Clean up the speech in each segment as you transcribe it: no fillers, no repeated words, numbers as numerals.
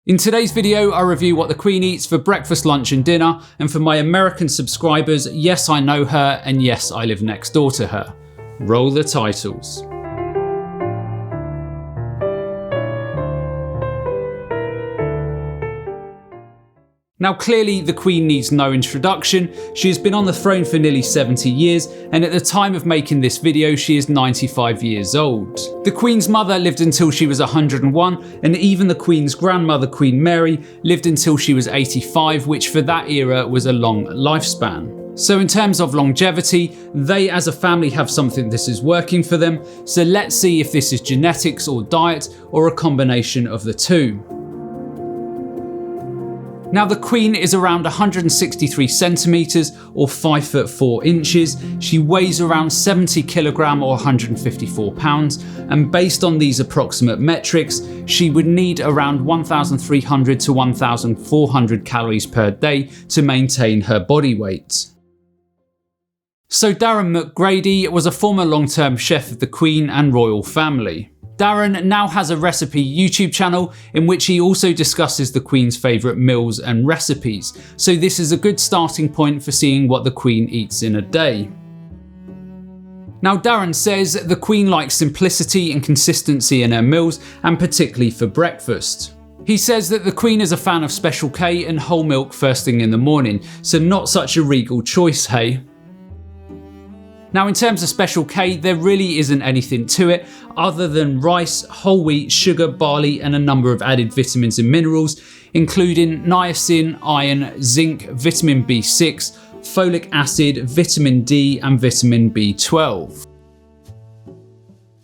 In today's video, I review what the Queen eats for breakfast, lunch and dinner, and for my American subscribers, yes I know her and yes I live next door to her. Roll the titles. Now clearly the Queen needs no introduction. She has been on the throne for nearly 70 years, and at the time of making this video she is 95 years old. The Queen's mother lived until she was 101, and even the Queen's grandmother Queen Mary lived until she was 85, which for that era was a long lifespan. So in terms of longevity, they as a family have something that is working for them, so let's see if this is genetics or diet or a combination of the two. Now the Queen is around 163 centimeters or 5 foot 4 inches. She weighs around 70 kilogram or 154 pounds, and based on these approximate metrics, she would need around 1,300 to 1,400 calories per day to maintain her body weight. So Darren McGrady was a former long-term chef of the Queen and royal family. Darren now has a recipe YouTube channel in which he also discusses the Queen's favourite meals and recipes, so this is a good starting point for seeing what the Queen eats in a day. Now Darren says the Queen likes simplicity and consistency in her meals, and particularly for breakfast. He says that the Queen is a fan of Special K and whole milk first thing in the morning, so not such a regal choice, hey? Now in terms of Special K, there really isn't anything to it other than rice, whole wheat, sugar, barley and a number of added vitamins and minerals, including niacin, iron, zinc, vitamin B6, folic acid, vitamin D and vitamin B12.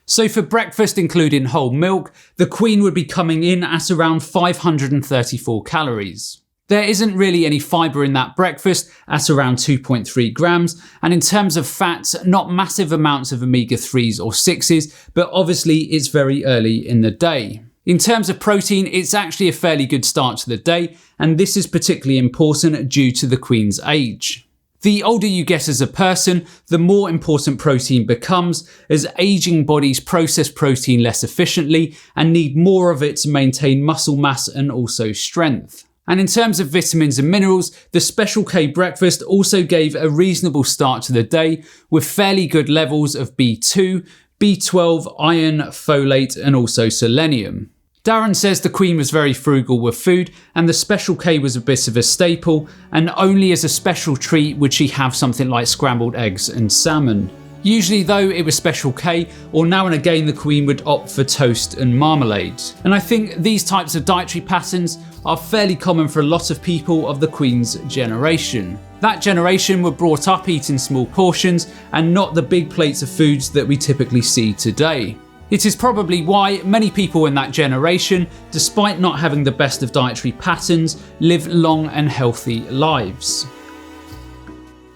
So for breakfast, including whole milk, the Queen would be coming in at around 534 calories. There isn't really any fibre in that breakfast at around 2.3 grams, and in terms of fats, not massive amounts of omega-3s or 6s, but obviously it's very early in the day. In terms of protein, it's actually a fairly good start to the day, and this is particularly important due to the Queen's age. The older you get as a person, the more important protein becomes, as aging bodies process protein less efficiently and need more of it to maintain muscle mass and also strength. And in terms of vitamins and minerals, the Special K breakfast also gave a reasonable start to the day with fairly good levels of B2, B12, iron, folate and also selenium. Darren says the Queen was very frugal with food and the Special K was a bit of a staple, and only as a special treat would she have something like scrambled eggs and salmon. Usually though it was Special K, or now and again the Queen would opt for toast and marmalade. And I think these types of dietary patterns are fairly common for a lot of people of the Queen's generation. That generation were brought up eating small portions and not the big plates of foods that we typically see today. It is probably why many people in that generation, despite not having the best of dietary patterns, live long and healthy lives.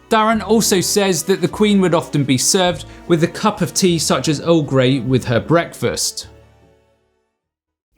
Darren also says that the Queen would often be served with a cup of tea such as Earl Grey with her breakfast.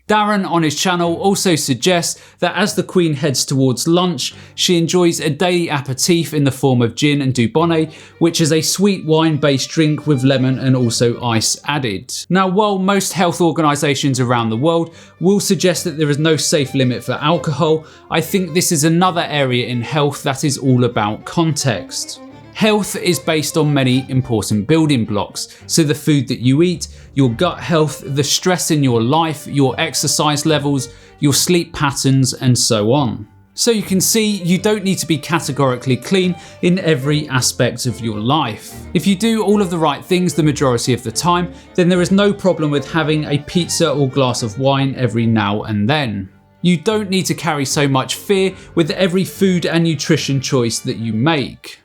Darren on his channel also suggests that as the Queen heads towards lunch, she enjoys a daily aperitif in the form of gin and dubonnet, which is a sweet wine based drink with lemon and also ice added. Now while most health organisations around the world will suggest that there is no safe limit for alcohol, I think this is another area in health that is all about context. Health is based on many important building blocks, so the food that you eat, your gut health, the stress in your life, your exercise levels, your sleep patterns and so on. So you can see you don't need to be categorically clean in every aspect of your life. If you do all of the right things the majority of the time, then there is no problem with having a pizza or glass of wine every now and then. You don't need to carry so much fear with every food and nutrition choice that you make.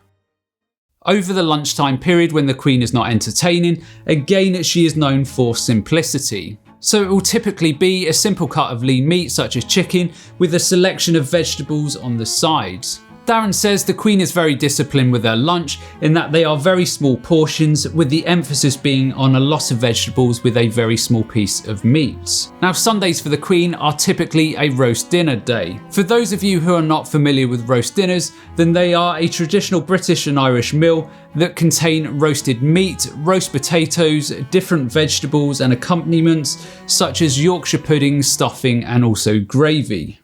Over the lunchtime period when the Queen is not entertaining, again she is known for simplicity. So it will typically be a simple cut of lean meat such as chicken with a selection of vegetables on the side. Darren says the Queen is very disciplined with her lunch in that they are very small portions, with the emphasis being on a lot of vegetables with a very small piece of meat. Now, Sundays for the Queen are typically a roast dinner day. For those of you who are not familiar with roast dinners, then they are a traditional British and Irish meal that contain roasted meat, roast potatoes, different vegetables and accompaniments such as Yorkshire pudding, stuffing and also gravy.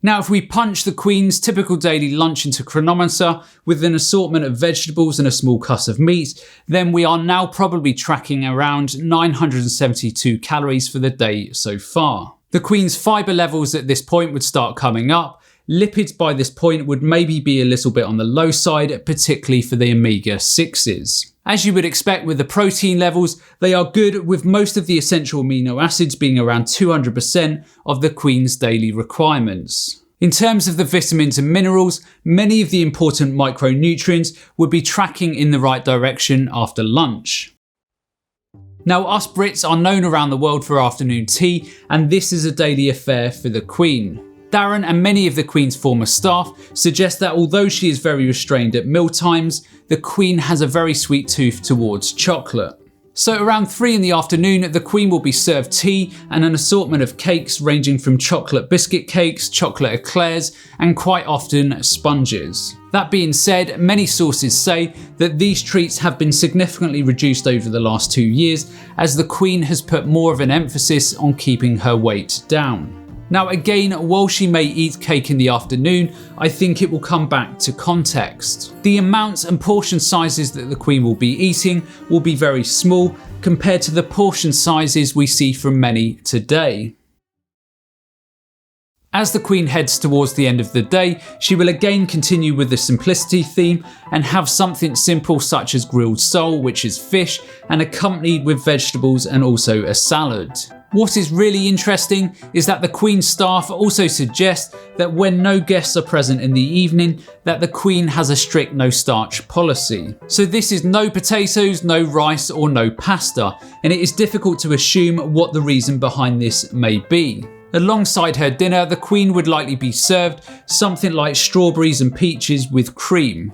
Now, if we punch the Queen's typical daily lunch into chronometer with an assortment of vegetables and a small cut of meat, then we are now probably tracking around 972 calories for the day so far. The Queen's fibre levels at this point would start coming up. Lipids by this point would maybe be a little bit on the low side, particularly for the omega-6s. As you would expect with the protein levels, they are good, with most of the essential amino acids being around 200% of the Queen's daily requirements. In terms of the vitamins and minerals, many of the important micronutrients would be tracking in the right direction after lunch. Now, us Brits are known around the world for afternoon tea, and this is a daily affair for the Queen. Darren and many of the Queen's former staff suggest that although she is very restrained at meal times, the Queen has a very sweet tooth towards chocolate. So around 3 in the afternoon, the Queen will be served tea and an assortment of cakes ranging from chocolate biscuit cakes, chocolate eclairs, and quite often sponges. That being said, many sources say that these treats have been significantly reduced over the last 2 years as the Queen has put more of an emphasis on keeping her weight down. Now again, while she may eat cake in the afternoon, I think it will come back to context. The amounts and portion sizes that the Queen will be eating will be very small compared to the portion sizes we see from many today. As the Queen heads towards the end of the day, she will again continue with the simplicity theme and have something simple such as grilled sole, which is fish, and accompanied with vegetables and also a salad. What is really interesting is that the Queen's staff also suggest that when no guests are present in the evening, that the Queen has a strict no starch policy. So this is no potatoes, no rice or no pasta, and it is difficult to assume what the reason behind this may be. Alongside her dinner, the Queen would likely be served something like strawberries and peaches with cream.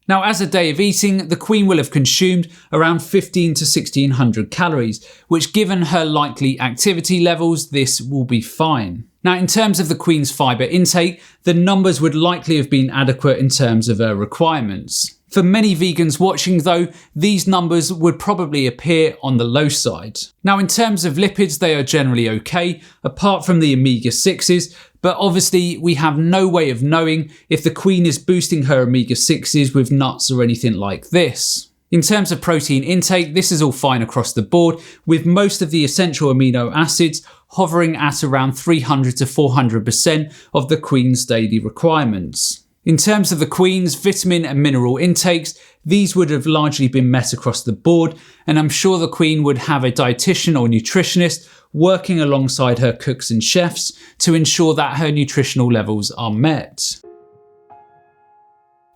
Now, as a day of eating, the Queen will have consumed around 15 to 1600 calories, which given her likely activity levels, this will be fine. Now, in terms of the Queen's fibre intake, the numbers would likely have been adequate in terms of her requirements. For many vegans watching though, these numbers would probably appear on the low side. Now, in terms of lipids, they are generally okay, apart from the omega-6s, but obviously we have no way of knowing if the Queen is boosting her omega-6s with nuts or anything like this. In terms of protein intake, this is all fine across the board, with most of the essential amino acids hovering at around 300 to 400% of the Queen's daily requirements. In terms of the Queen's vitamin and mineral intakes, these would have largely been met across the board, and I'm sure the Queen would have a dietitian or nutritionist working alongside her cooks and chefs to ensure that her nutritional levels are met.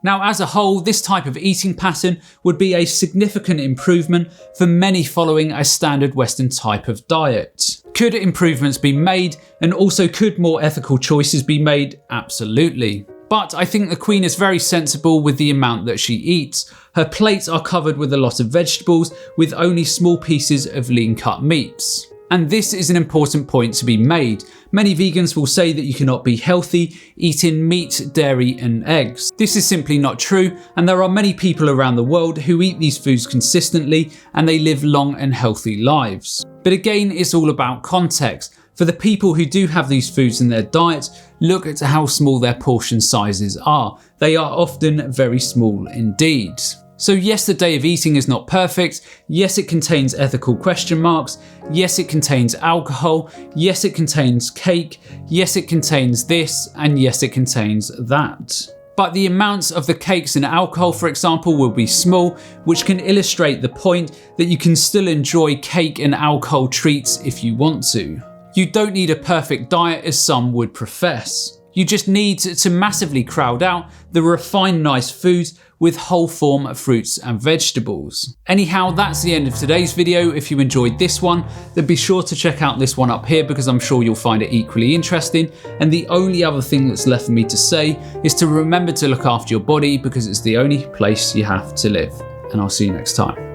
Now, as a whole, this type of eating pattern would be a significant improvement for many following a standard Western type of diet. Could improvements be made, and also could more ethical choices be made? Absolutely. But I think the Queen is very sensible with the amount that she eats. Her plates are covered with a lot of vegetables with only small pieces of lean cut meats. And this is an important point to be made. Many vegans will say that you cannot be healthy eating meat, dairy and eggs. This is simply not true, and there are many people around the world who eat these foods consistently and they live long and healthy lives. But again, it's all about context. For the people who do have these foods in their diet, look at how small their portion sizes are. They are often very small indeed. So yes, the day of eating is not perfect. Yes, it contains ethical question marks. Yes, it contains alcohol. Yes, it contains cake. Yes, it contains this. And yes, it contains that. But the amounts of the cakes and alcohol, for example, will be small, which can illustrate the point that you can still enjoy cake and alcohol treats if you want to. You don't need a perfect diet as some would profess. You just need to massively crowd out the refined nice foods with whole form fruits and vegetables. Anyhow, that's the end of today's video. If you enjoyed this one, then be sure to check out this one up here because I'm sure you'll find it equally interesting. And the only other thing that's left for me to say is to remember to look after your body because it's the only place you have to live. And I'll see you next time.